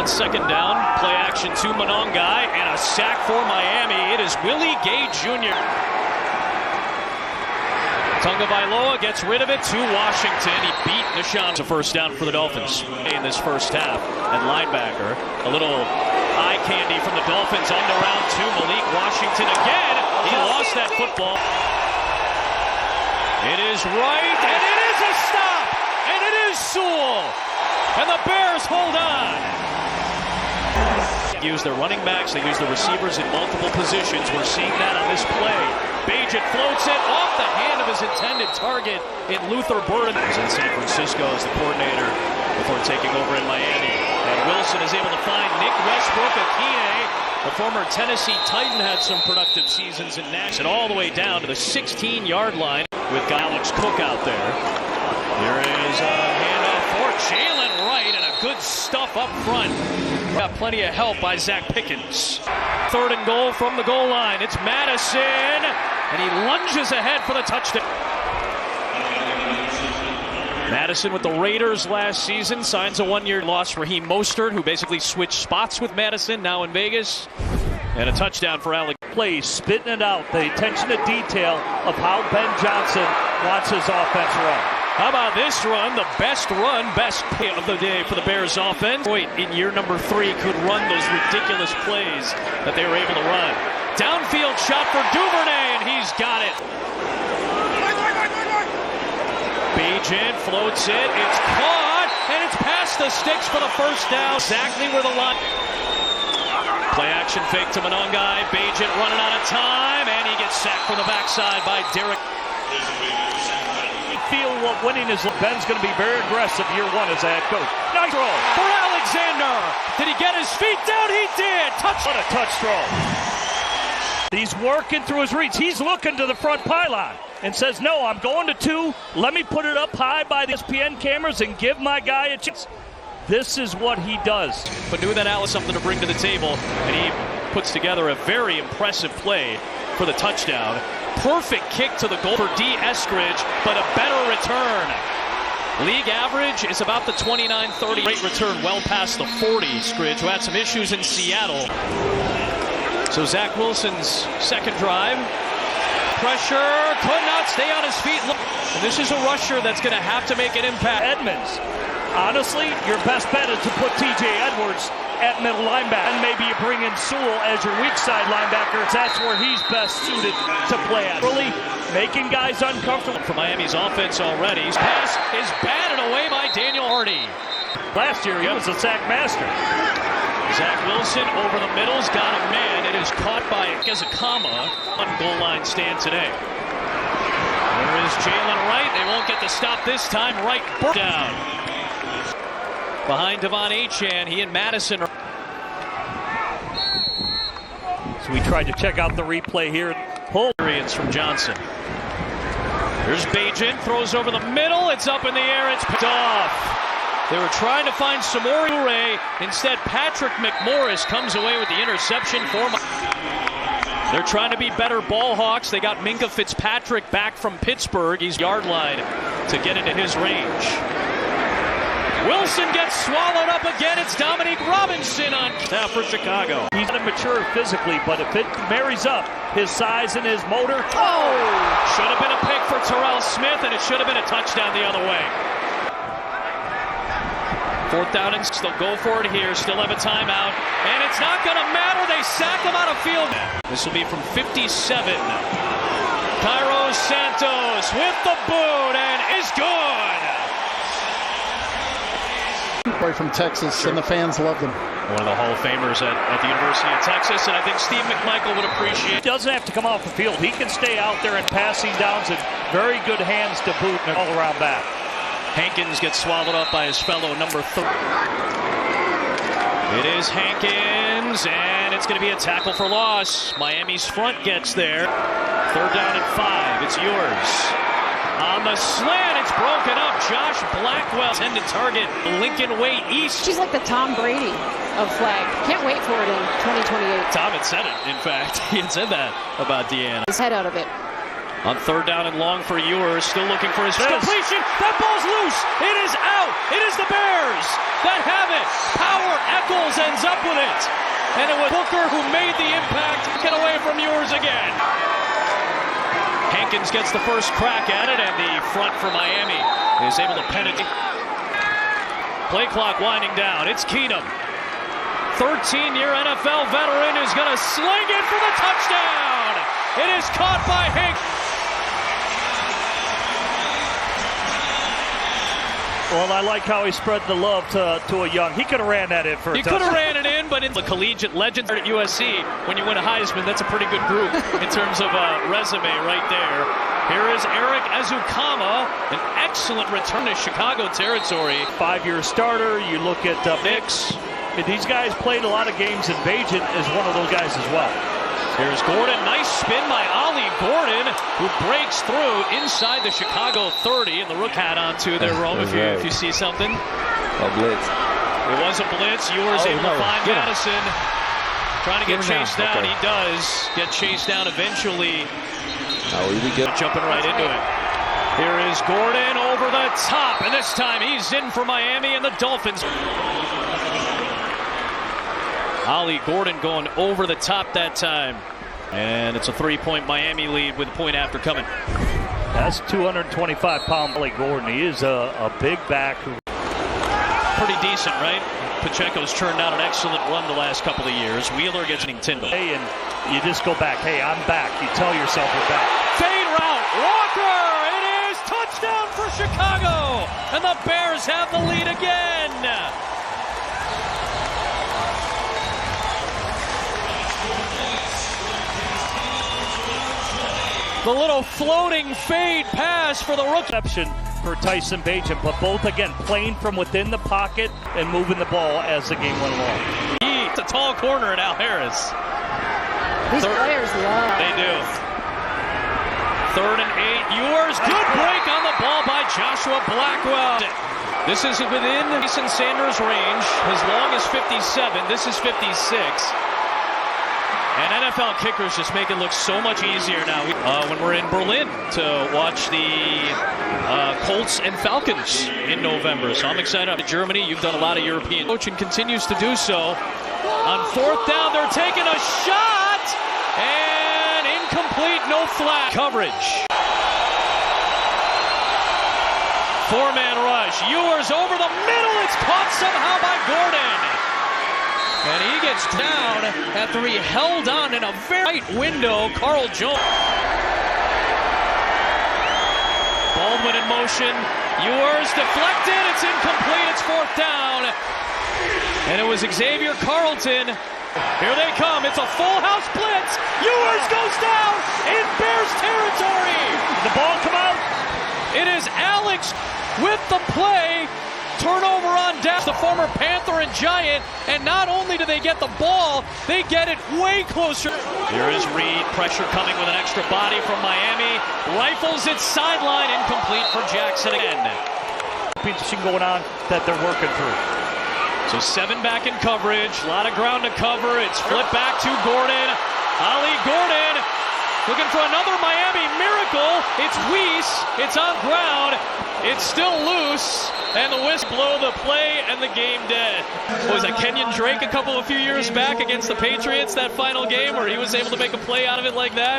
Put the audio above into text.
On second down, play action to Monongai, and a sack for Miami. It is Willie Gay Jr. Tagovailoa gets rid of it to Washington. He beat Nishan. It's a first down for the Dolphins in this first half. And linebacker, a little eye candy from the Dolphins on the round two. Malik Washington again. He lost that football. It is right, and it is a stop, and it is Sewell. And the Bears hold on. Use their running backs, they use the receivers in multiple positions. We're seeing that on this play. Bagent floats it off the hand of his intended target in Luther Burden. He's in San Francisco as the coordinator before taking over in Miami. And Wilson is able to find Nick Westbrook. Akine, the former Tennessee Titan, had some productive seasons in Nashville. And all the way down to the 16-yard line with Alex Cook out there. There is a handoff for Jalen Wright, and a good stuff up front. Got plenty of help by Zach Pickens. Third and goal from the goal line. It's Madison, and he lunges ahead for the touchdown. Madison with the Raiders last season signs a one-year loss. Raheem Mostert, who basically switched spots with Madison, now in Vegas. And a touchdown for Alex. Plays, spitting it out. The attention to detail of how Ben Johnson wants his offense run. How about this run? The best run, best play of the day for the Bears offense. In year number 3 could run those ridiculous plays that they were able to run. Downfield shot for Duvernay, and he's got it. Bagent floats it. It's caught, and it's past the sticks for the first down. Exactly where the line. Play action fake to Monongai. Bagent running out of time, and he gets sacked from the backside by Derek. Feel what winning is. Ben's going to be very aggressive year one as a head coach. Nice throw for Alexander. Did he get his feet down? He did. Touch. What a touch throw. He's working through his reads. He's looking to the front pylon and says, no, I'm going to 2. Let me put it up high by the ESPN cameras and give my guy a chance. This is what he does. But knew that Al was something to bring to the table, and he puts together a very impressive play for the touchdown. Perfect kick to the goal for D. Eskridge, but a better return. League average is about the 29-30. Great return, well past the 40. Eskridge, who had some issues in Seattle. So Zach Wilson's second drive. Pressure, could not stay on his feet. And this is a rusher that's going to have to make an impact. Edmonds, honestly, your best bet is to put T.J. Edwards at middle linebacker. And maybe you bring in Sewell as your weak side linebacker. That's where he's best suited to play at. Really making guys uncomfortable. For Miami's offense already. His pass is batted away by Daniel Hardy. Last year, he was a sack master. Zach Wilson over the middle's got a man. It is caught by Gezakama on goal line stand today. There is Jalen Wright. They won't get the stop this time. Wright down. Behind Devon Achane, he and Madison are. So we tried to check out the replay here. Pull from Johnson. There's Bagent, throws over the middle. It's up in the air. It's picked off. They were trying to find Samori Ure. Instead, Patrick McMorris comes away with the interception for. They're trying to be better ball hawks. They got Minkah Fitzpatrick back from Pittsburgh. He's yard line to get into his range. Wilson gets swallowed up again. It's Dominique Robinson on now for Chicago. He's not mature physically, but if it marries up his size and his motor. Oh! Should have been a pick for Terrell Smith, and it should have been a touchdown the other way. Fourth down, and still go for it here. Still have a timeout. And it's not going to matter. They sack him out of field. This will be from 57. Cairo Santos with the boot, and is good. Play from Texas, sure. And the fans love them. One of the Hall of Famers at the University of Texas, and I think Steve McMichael would appreciate. He doesn't have to come off the field. He can stay out there in passing downs and very good hands to boot and all around back. Hankins gets swallowed up by his fellow number 3. It is Hankins, and it's going to be a tackle for loss. Miami's front gets there. Third down and 5. It's yours. On the slant, it's broken up. Josh Blackwell intended target. Lincoln Way East. She's like the Tom Brady of flag. Can't wait for it in 2028. Tom had said it, in fact. He had said that about Deanna. His head out of it. On third down and long for Ewers, still looking for his completion. That ball's loose. It is out. It is the Bears that have it. Power Echols ends up with it. And it was Booker who made the impact. Get away from Ewers again. Hankins gets the first crack at it, and the front for Miami is able to penetrate. Play clock winding down. It's Keenum. 13-year NFL veteran is going to sling it for the touchdown. It is caught by Hankins. Well, I like how he spread the love to a young. He could have ran that in for a touchdown. He could have ran it in, but in the collegiate legends at USC, when you win a Heisman, that's a pretty good group in terms of resume right there. Here is Eric Ezukama, an excellent return to Chicago territory. 5-year starter. You look at Nix. These guys played a lot of games, and Bajan is one of those guys as well. Here's Gordon. Nice spin by Ollie Gordon, who breaks through inside the Chicago 30, and the rook hat onto their Rome if you see something. A blitz. It was a blitz. Ewers able to find Madison. Trying to get chased down. He does get chased down eventually. Jumping right into it. Here is Gordon over the top, and this time he's in for Miami and the Dolphins. Ollie Gordon going over the top that time. And it's a 3-point Miami lead with a point after coming. That's 225-pound Ollie Gordon. He is a big back. Pretty decent, right? Pacheco's turned out an excellent run the last couple of years. Wheeler gets Tyndall. Hey, and you just go back. Hey, I'm back. You tell yourself you're back. Fade route. Walker. It is touchdown for Chicago. And the Bears have the lead again. The little floating fade pass for the rookie. For Tyson Bajan, but both again playing from within the pocket and moving the ball as the game went along. It's a tall corner at Al Harris. These players love. They do. 3rd and 8. Ewers, good break on the ball by Joshua Blackwell. This is within Jason Sanders' range. As long as 57. This is 56. And NFL kickers just make it look so much easier now when we're in Berlin to watch the Colts and Falcons in November. So I'm excited about Germany. You've done a lot of European coaching, continues to do so. On 4th down, they're taking a shot. And incomplete, no flag. Coverage. 4-man rush. Ewers over the middle. It's caught somehow by Gordon. And he gets down after he held on in a very tight window. Carl Jones. Baldwin in motion. Ewers deflected. It's incomplete. It's 4th down. And it was Xavier Carlton. Here they come. It's a full house blitz. Ewers goes down in Bears territory. Did the ball come out? It is Alex with the play. Turnover on down. The former Panther and Giant. And not only do they get the ball, they get it way closer. Here is Reed. Pressure coming with an extra body from Miami. Rifles it sideline. Incomplete for Jackson again. Pitching going on that they're working through. So 7 back in coverage. A lot of ground to cover. It's flipped back to Gordon. Ollie Gordon looking for another Miami miracle. It's Weiss. It's on ground. It's still loose. And the whistle blow the play and the game dead. What was that, Kenyon Drake a few years back against the Patriots, that final game where he was able to make a play out of it like that?